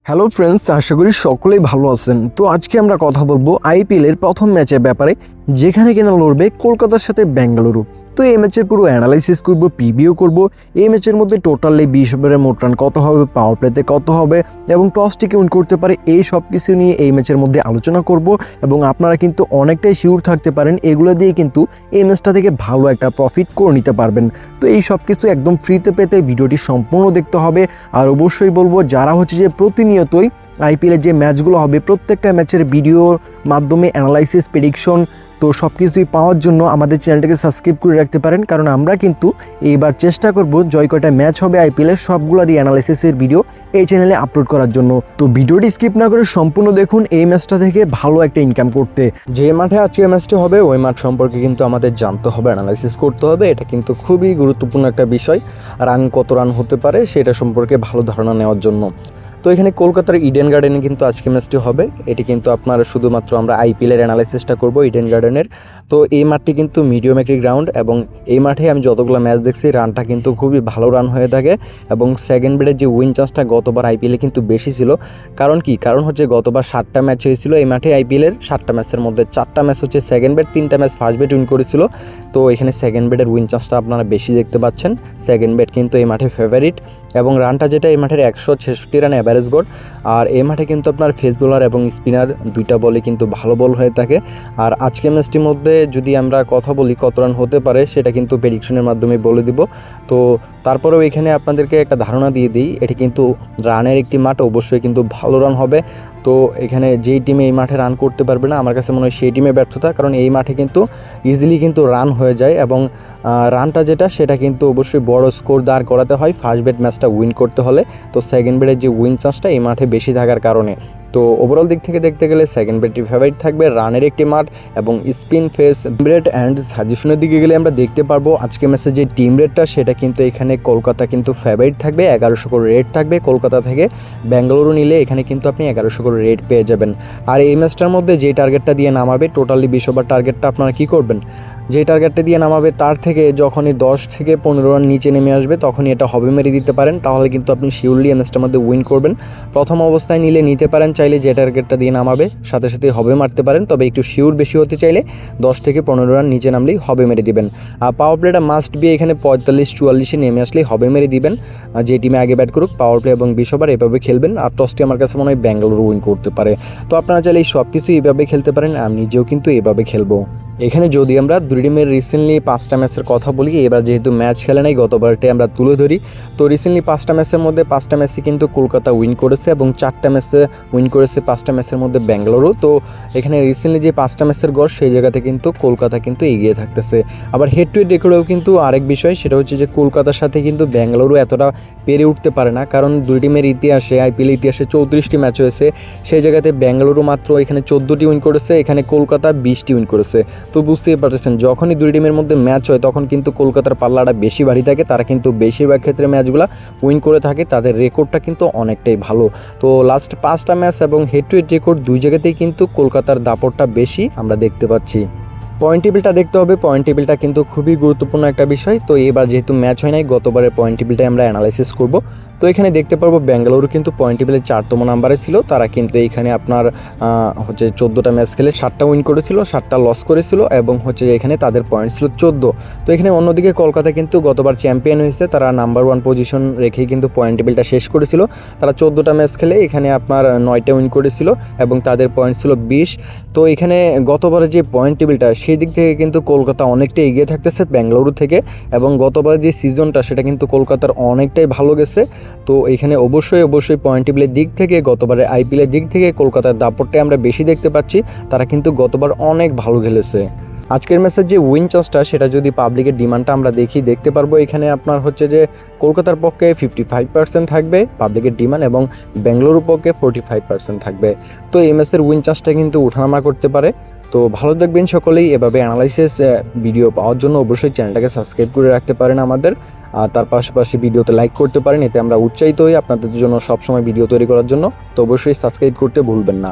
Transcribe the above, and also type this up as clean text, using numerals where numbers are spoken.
Hello friends, আশা করি সকলেই ভালো আছেন। তো আজকে আমরা কথা বলবো আইপিএল এর প্রথম ম্যাচের ব্যাপারে, যেখানে কিনা লড়বে কলকাতার সাথে বেঙ্গালুরু। তো এই ম্যাচের পুরো অ্যানালাইসিস করব, প্রিভিউ করব। এই ম্যাচের মধ্যে টোটালি 20 ওভারে মোট রান কত হবে, পাওয়ার প্লেতে কত হবে এবং টসটি কে উইন করতে পারে, এই সব কিছু নিয়ে এই ম্যাচের মধ্যে আলোচনা করব। এবং আপনারা কিন্তু অনেকটাই শিওর থাকতে পারেন এগুলো দিয়ে কিন্তু এই ম্যাচটা থেকে ভালো একটা প্রফিট করে নিতে পারবেন। তো এই সব কিছু একদম ফ্রিতে পেতে ভিডিওটি সম্পূর্ণ দেখতে হবে। আর অবশ্যই বলবো, যারা হচ্ছে যে প্রতিনিয়তই আইপিএলের যে ম্যাচগুলো হবে প্রত্যেকটা ম্যাচের ভিডিওর মাধ্যমে অ্যানালাইসিস, প্রেডিকশন, তো সব কিছুই পাওয়ার জন্য আমাদের চ্যানেলটাকে সাবস্ক্রাইব করে রাখতে পারেন। কারণ আমরা কিন্তু এইবার চেষ্টা করব জয় কয়টা ম্যাচ হবে আইপিএলের সবগুলোরই অ্যানালাইসিসের ভিডিও এই চ্যানেলে আপলোড করার জন্য। তো ভিডিওটি স্কিপ না করে সম্পূর্ণ দেখুন এই ম্যাচটা থেকে ভালো একটা ইনকাম করতে। যে মাঠে আজকে ম্যাচটি হবে ওই মাঠ সম্পর্কে কিন্তু আমাদের জানতে হবে, অ্যানালাইসিস করতে হবে। এটা কিন্তু খুবই গুরুত্বপূর্ণ একটা বিষয়। রান কত রান হতে পারে সেটা সম্পর্কে ভালো ধারণা নেওয়ার জন্য। তো এখানে কলকাতার ইডেন গার্ডেনে কিন্তু আজকে ম্যাচটি হবে। এটি কিন্তু আপনার শুধুমাত্র আমরা আইপিএলের অ্যানালাইসিসটা করব ইডেন গার্ডেনের। তো এই মাঠটি কিন্তু মিডিয়াম একটি গ্রাউন্ড এবং এই মাঠে আমি যতগুলো ম্যাচ দেখছি রানটা কিন্তু খুবই ভালো রান হয়ে থাকে এবং সেকেন্ড বেডের যে উইন চান্সটা গতবার আইপিএলে কিন্তু বেশি ছিল। কারণ হচ্ছে গতবার 7টা ম্যাচ হয়েছিল এই মাঠে আইপিএলের। 7টা ম্যাচের মধ্যে 4টা ম্যাচ হচ্ছে সেকেন্ড বেড, 3টা ম্যাচ ফার্স্ট বেড উইন করেছিল। তো এখানে সেকেন্ড বেডের উইন চান্সটা আপনারা বেশি দেখতে পাচ্ছেন। সেকেন্ড বেড কিন্তু এই মাঠে ফেভারিট এবং রানটা যেটা এই মাঠের 166 রান অ্যাভারেজ গড়। আর এই মাঠে কিন্তু আপনার ফেস বোলার এবং স্পিনার দুইটা বলে কিন্তু ভালো বল হয়ে থাকে। আর আজকে ম্যাচটির মধ্যে যদি আমরা কথা বলি কত রান হতে পারে সেটা কিন্তু প্রেডিকশনের মাধ্যমে বলে দিব। তো তারপরেও এখানে আপনাদেরকে একটা ধারণা দিয়ে দিই, এটি কিন্তু রানের একটি মাঠ, অবশ্যই কিন্তু ভালো রান হবে। তো এখানে যেই টিমে এই মাঠে রান করতে পারবে না আমার কাছে মনে হয় সেই টিমে ব্যর্থতা, কারণ এই মাঠে কিন্তু ইজিলি কিন্তু রান হয়ে যায় এবং রানটা যেটা সেটা কিন্তু অবশ্যই বড় স্কোর দাঁড় করাতে হয় ফার্স্ট বেড ম্যাচটা উইন করতে হলে। তো সেকেন্ড বেডের যে উইন চান্সটা এই মাঠে বেশি থাকার কারণে তো ওভারঅল দিক থেকে দেখতে গেলে সেকেন্ড বেডটি ফেভারিট থাকবে, রানের একটি মাঠ এবং স্পিন ফেস রেট অ্যান্ড সাজেশনের দিকে গেলে আমরা দেখতে পারবো আজকে ম্যাচে যে টিম রেটটা সেটা কিন্তু এখানে কলকাতা কিন্তু ফেভারিট থাকবে, 1100 করে রেট থাকবে কলকাতা থেকে। বেঙ্গালুরু নিলে এখানে কিন্তু আপনি 1100 করে রেট পেয়ে যাবেন। আর এই ম্যাচটার মধ্যে যে টার্গেটটা দিয়ে নামাবে টোটালি 20 ওভার টার্গেটটা আপনারা কী করবেন, যে টার্গেটটা দিয়ে নামাবে তার থেকে যখনই 10 থেকে 15 রান নিচে নেমে আসবে তখনই এটা হবে মেরে দিতে পারেন, তাহলে কিন্তু আপনি শিওরলি এই ম্যাচটার মধ্যে উইন করবেন। প্রথম অবস্থায় নিলে নিতে পারেন, চাইলে যে টার্গেটটা দিয়ে নামাবে সাথে সাথে হবে মারতে পারেন, তবে একটু শিওর বেশি হতে চাইলে 10 থেকে 15 রান নিচে নামলেই হবে মেরে দিবেন। আর পাওয়ার প্লেটা মাস্ট বি এখানে 45-44-এ নেমে আসলেই হবে মেরে দিবেন। যে টিমে আগে ব্যাট করুক পাওয়ার প্লে এবং 20 ওভার এভাবে খেলবেন। আর টসটি আমার কাছে মনে হয় বেঙ্গালুরু উইন করতে পারে। তো আপনারা চাইলে এই সব কিছু এইভাবে খেলতে পারেন, আমি নিজেও কিন্তু এভাবে খেলবো। এখানে যদি আমরা দুই টিমের রিসেন্টলি 5টা ম্যাচের কথা বলি, এবার যেহেতু ম্যাচ খেলে নাই গতবারটি আমরা তুলে ধরি। তো রিসেন্টলি 5টা ম্যাচের মধ্যে 5টা ম্যাচে কিন্তু কলকাতা উইন করেছে এবং 4টা ম্যাচে উইন করেছে 5টা ম্যাচের মধ্যে বেঙ্গালুরু। তো এখানে রিসেন্টলি যে 5টা ম্যাচের গড় সেই জায়গাতে কিন্তু কলকাতা কিন্তু এগিয়ে থাকতেছে। আবার হেড টু হেড রেকর্ডেও কিন্তু আরেক বিষয়, সেটা হচ্ছে যে কলকাতার সাথে কিন্তু বেঙ্গালুরু এতটা পেরে উঠতে পারে না, কারণ দুই টিমের ইতিহাসে আইপিএল ইতিহাসে 34টি ম্যাচ হয়েছে, সেই জায়গাতে বেঙ্গালুরু মাত্র এখানে 14টি উইন করেছে, এখানে কলকাতা 20টি উইন করেছে। তো বুঝতেই পারতেছেন যখনই দুই টিমের মধ্যে ম্যাচ হয় তখন কিন্তু কলকাতার পাল্লাটা বেশি ভারী থাকে, তারা কিন্তু বেশিরভাগ ক্ষেত্রে ম্যাচগুলো উইন করে থাকে, তাদের রেকর্ডটা কিন্তু অনেকটাই ভালো। তো লাস্ট 5টা ম্যাচ এবং হেড টু হেড রেকর্ড দুই জায়গাতেই কিন্তু কলকাতার দাপটটা বেশি আমরা দেখতে পাচ্ছি। পয়েন্ট টেবিলটা দেখতে হবে, পয়েন্ট টেবিলটা কিন্তু খুবই গুরুত্বপূর্ণ একটা বিষয়। তো এবার যেহেতু ম্যাচ হয় নাই গতবারের পয়েন্ট টেবিলটাই আমরা অ্যানালাইসিস করব। তো এখানে দেখতে পারবো বেঙ্গালুরু কিন্তু পয়েন্ট টেবিলের 4তম নাম্বারে ছিল, তারা কিন্তু এইখানে আপনার হচ্ছে 14টা ম্যাচ খেলে 7টা উইন করেছিল, 7টা লস করেছিল এবং হচ্ছে এখানে তাদের পয়েন্ট ছিল 14। তো এখানে অন্যদিকে কলকাতা কিন্তু গতবার চ্যাম্পিয়ন হয়েছে, তারা নাম্বার 1 পজিশন রেখেই কিন্তু পয়েন্ট টেবিলটা শেষ করেছিল। তারা 14টা ম্যাচ খেলে এখানে আপনার 9টা উইন করেছিল এবং তাদের পয়েন্ট ছিল 20। তো এখানে গতবারের যে পয়েন্ট টেবিলটা সেই দিক থেকে কিন্তু কলকাতা অনেকটাই এগিয়ে থাকতেছে বেঙ্গালুরু থেকে, এবং গতবার যে সিজনটা সেটা কিন্তু কলকাতার অনেকটাই ভালো গেছে। তো এখানে অবশ্যই পয়েন্ট টেবিলের দিক থেকে গতবারের আইপিএলের দিক থেকে কলকাতার দাপটটাই আমরা বেশি দেখতে পাচ্ছি, তারা কিন্তু গতবার অনেক ভালো খেলেছে। আজকের ম্যাচের যে উইন চান্সটা সেটা যদি পাবলিকের ডিমান্ডটা আমরা দেখতে পারবো এখানে আপনার হচ্ছে যে কলকাতার পক্ষে 55% থাকবে পাবলিকের ডিমান্ড এবং বেঙ্গালুরুর পক্ষে 45% থাকবে। তো এই ম্যাচের উইন চান্সটা কিন্তু ওঠানামা করতে পারে। তো ভালো থাকবেন সকলেই। এভাবে অ্যানালাইসিস ভিডিও পাওয়ার জন্য অবশ্যই চ্যানেলটাকে সাবস্ক্রাইব করে রাখতে পারেন আমাদের, আর তার পাশাপাশি ভিডিওতে লাইক করতে পারেন, এতে আমরা উৎসাহিত হই আপনাদের জন্য সবসময় ভিডিও তৈরি করার জন্য। তো অবশ্যই সাবস্ক্রাইব করতে ভুলবেন না।